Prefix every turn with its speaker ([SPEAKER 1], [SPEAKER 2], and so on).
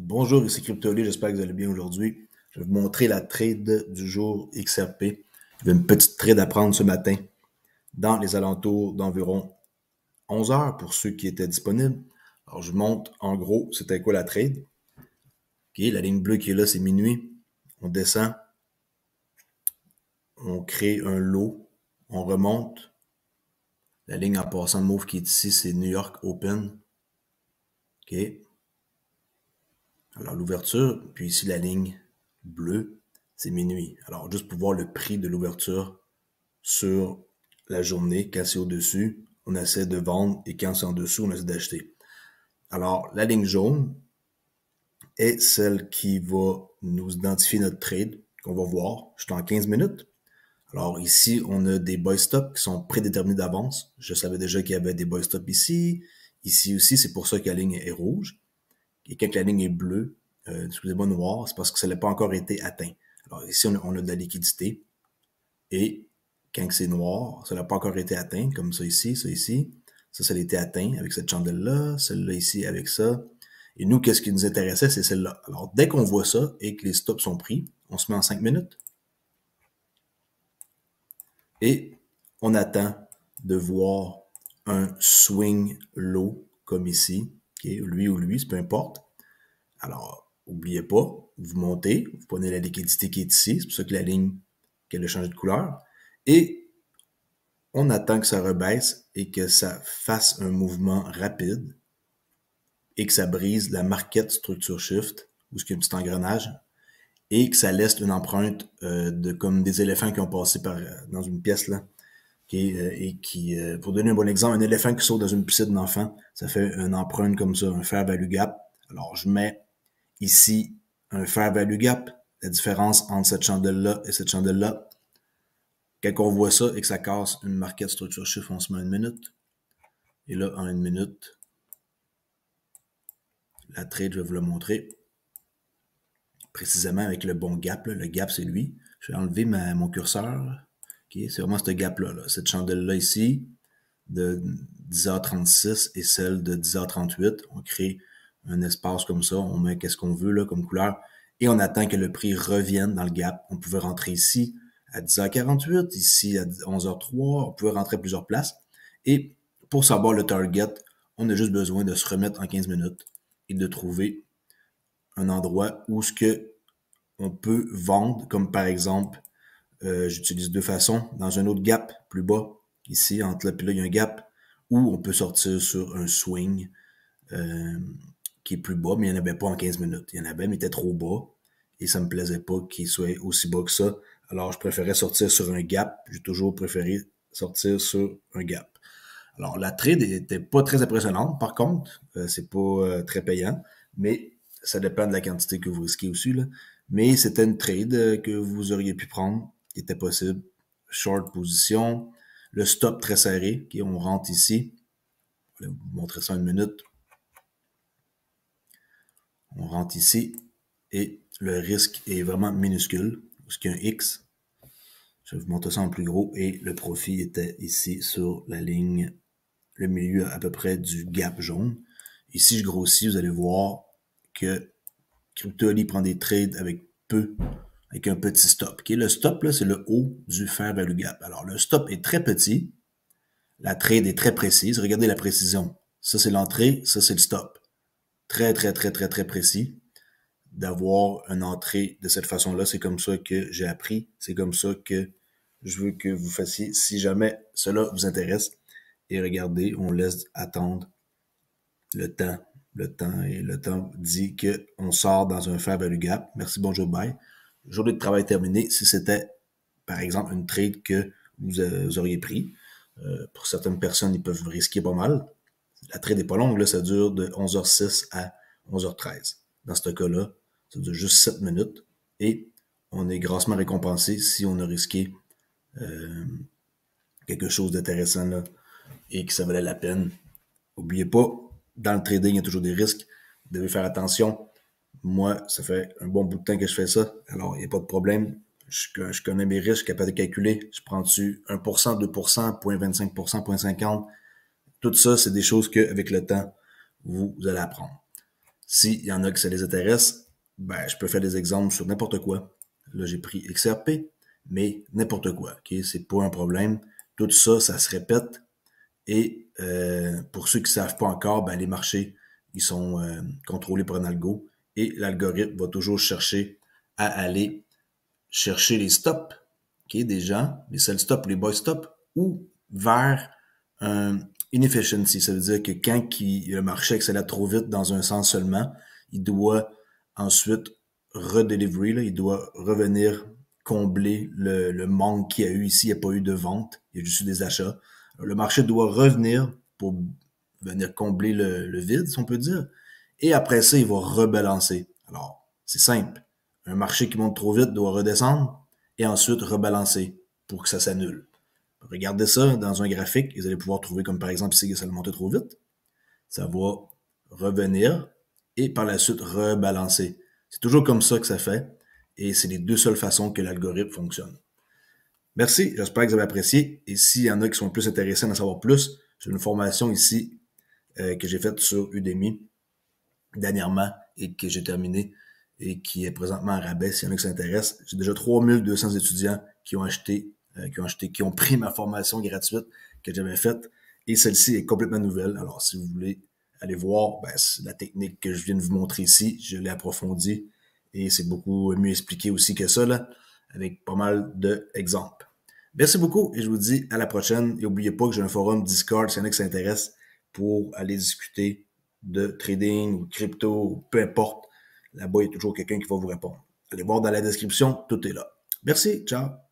[SPEAKER 1] Bonjour, ici CryptoLi, j'espère que vous allez bien aujourd'hui. Je vais vous montrer la trade du jour XRP. J'avais une petite trade à prendre ce matin dans les alentours d'environ 11 heures pour ceux qui étaient disponibles. Alors, je vous montre en gros c'était quoi la trade. Ok, la ligne bleue qui est là, c'est minuit. On descend, on crée un low, on remonte. La ligne en passant de mauve qui est ici, c'est New York Open. Ok. Alors, l'ouverture, puis ici la ligne bleue, c'est minuit. Alors, juste pour voir le prix de l'ouverture sur la journée, quand c'est au-dessus, on essaie de vendre et quand c'est en dessous, on essaie d'acheter. Alors, la ligne jaune est celle qui va nous identifier notre trade, qu'on va voir. Je suis en 15 minutes. Alors ici, on a des buy stops qui sont prédéterminés d'avance. Je savais déjà qu'il y avait des buy stops ici. Ici aussi, c'est pour ça que la ligne est rouge. Et quand la ligne est bleue, excusez-moi, noire, c'est parce que ça n'a pas encore été atteint. Alors ici, on a de la liquidité. Et quand c'est noir, ça n'a pas encore été atteint, comme ça ici, ça ici. Ça a été atteint avec cette chandelle-là, celle-là ici avec ça. Et nous, qu'est-ce qui nous intéressait, c'est celle-là. Alors, dès qu'on voit ça et que les stops sont pris, on se met en 5 minutes. Et on attend de voir un swing low, comme ici. Okay? Lui ou lui, peu importe. Alors, n'oubliez pas, vous montez, vous prenez la liquidité qui est ici, c'est pour ça que la ligne, qu'elle a changé de couleur. Et on attend que ça rebaisse et que ça fasse un mouvement rapide et que ça brise la market structure shift, où il y a un petit engrenage, et que ça laisse une empreinte de comme des éléphants qui ont passé par dans une pièce là. Et qui, pour donner un bon exemple, un éléphant qui saute dans une piscine d'enfant, ça fait une empreinte comme ça, un fair value gap. Alors, je mets ici un fair value gap, la différence entre cette chandelle-là et cette chandelle-là. Quand on voit ça et que ça casse une market structure shift, on se met 1 minute. Et là, en 1 minute, la trade, je vais vous le montrer précisément avec le bon gap. Là. Le gap, c'est lui. Je vais enlever mon curseur. Okay, c'est vraiment ce gap-là. Là. Cette chandelle-là ici, de 10h36 et celle de 10h38. On crée un espace comme ça. On met qu'est-ce qu'on veut là, comme couleur. Et on attend que le prix revienne dans le gap. On pouvait rentrer ici à 10h48, ici à 11h03. On pouvait rentrer à plusieurs places. Et pour savoir le target, on a juste besoin de se remettre en 15 minutes et de trouver un endroit où ce que on peut vendre, comme par exemple, j'utilise deux façons, dans un autre gap plus bas, ici, entre là et là, il y a un gap, où on peut sortir sur un swing qui est plus bas, mais il n'y en avait pas en 15 minutes. Il y en avait, mais il était trop bas, et ça me plaisait pas qu'il soit aussi bas que ça. Alors, je préférais sortir sur un gap. J'ai toujours préféré sortir sur un gap. Alors, la trade était pas très impressionnante, par contre. C'est pas très payant, mais ça dépend de la quantité que vous risquez aussi, là. Mais c'était une trade que vous auriez pu prendre, qui était possible. Short position, le stop très serré, okay, on rentre ici. Je vais vous montrer ça en 1 minute. On rentre ici et le risque est vraiment minuscule, parce qu'il y a un X. Je vais vous montrer ça en plus gros et le profit était ici sur la ligne, le milieu à peu près du gap jaune. Ici, je grossis, vous allez voir que CryptoLi prend des trades avec un petit stop. Okay? Le stop, là, c'est le haut du fair value gap. Alors, le stop est très petit. La trade est très précise. Regardez la précision. Ça, c'est l'entrée. Ça, c'est le stop. Très, très, très, très, très précis d'avoir une entrée de cette façon-là. C'est comme ça que j'ai appris. C'est comme ça que je veux que vous fassiez si jamais cela vous intéresse. Et regardez, on laisse attendre le temps. Le temps dit qu'on sort dans un fair value gap. Merci, bonjour, bye. Journée de travail terminée. Si c'était, par exemple, une trade que vous auriez pris, pour certaines personnes, ils peuvent risquer pas mal. La trade n'est pas longue, là, ça dure de 11h06 à 11h13. Dans ce cas-là, ça dure juste 7 minutes et on est grassement récompensé si on a risqué quelque chose d'intéressant là et que ça valait la peine. N'oubliez pas, dans le trading, il y a toujours des risques. Vous devez faire attention. Moi, ça fait un bon bout de temps que je fais ça. Alors, il n'y a pas de problème. Je connais mes risques, je suis capable de calculer. Je prends dessus 1%, 2%, 0.25%, 0.50%. Tout ça, c'est des choses qu'avec le temps, vous allez apprendre. S'il y en a qui ça les intéresse, ben, je peux faire des exemples sur n'importe quoi. Là, j'ai pris XRP, mais n'importe quoi, ok? C'est pas un problème. Tout ça, ça se répète. Et pour ceux qui ne savent pas encore, ben, les marchés, ils sont contrôlés par un algo. Et l'algorithme va toujours chercher à aller chercher les stops, ok, des gens, les sell stops, les buy stops, ou vers un inefficiency. Ça veut dire que quand le marché accélère trop vite dans un sens seulement, il doit ensuite redelivery, là, il doit revenir combler le manque qu'il y a eu ici. Il n'y a pas eu de vente, il y a juste eu des achats. Alors, le marché doit revenir pour venir combler le vide, si on peut dire. Et après ça, il va rebalancer. Alors, c'est simple. Un marché qui monte trop vite doit redescendre et ensuite rebalancer pour que ça s'annule. Regardez ça dans un graphique et vous allez pouvoir trouver comme par exemple ici que ça a monté trop vite. Ça va revenir et par la suite rebalancer. C'est toujours comme ça que ça fait et c'est les deux seules façons que l'algorithme fonctionne. Merci, j'espère que vous avez apprécié et s'il y en a qui sont plus intéressés à en savoir plus, j'ai une formation ici que j'ai faite sur Udemy dernièrement et que j'ai terminé et qui est présentement à rabais s'il y en a qui s'intéressent. J'ai déjà 3200 étudiants qui qui ont pris ma formation gratuite que j'avais faite et celle-ci est complètement nouvelle. Alors, si vous voulez aller voir, ben, la technique que je viens de vous montrer ici, je l'ai approfondie et c'est beaucoup mieux expliqué aussi que ça, là, avec pas mal d'exemples. Merci beaucoup et je vous dis à la prochaine. Et n'oubliez pas que j'ai un forum Discord s'il y en a qui s'intéressent pour aller discuter de trading ou de crypto, peu importe. Là-bas, il y a toujours quelqu'un qui va vous répondre. Allez voir dans la description, tout est là. Merci, ciao!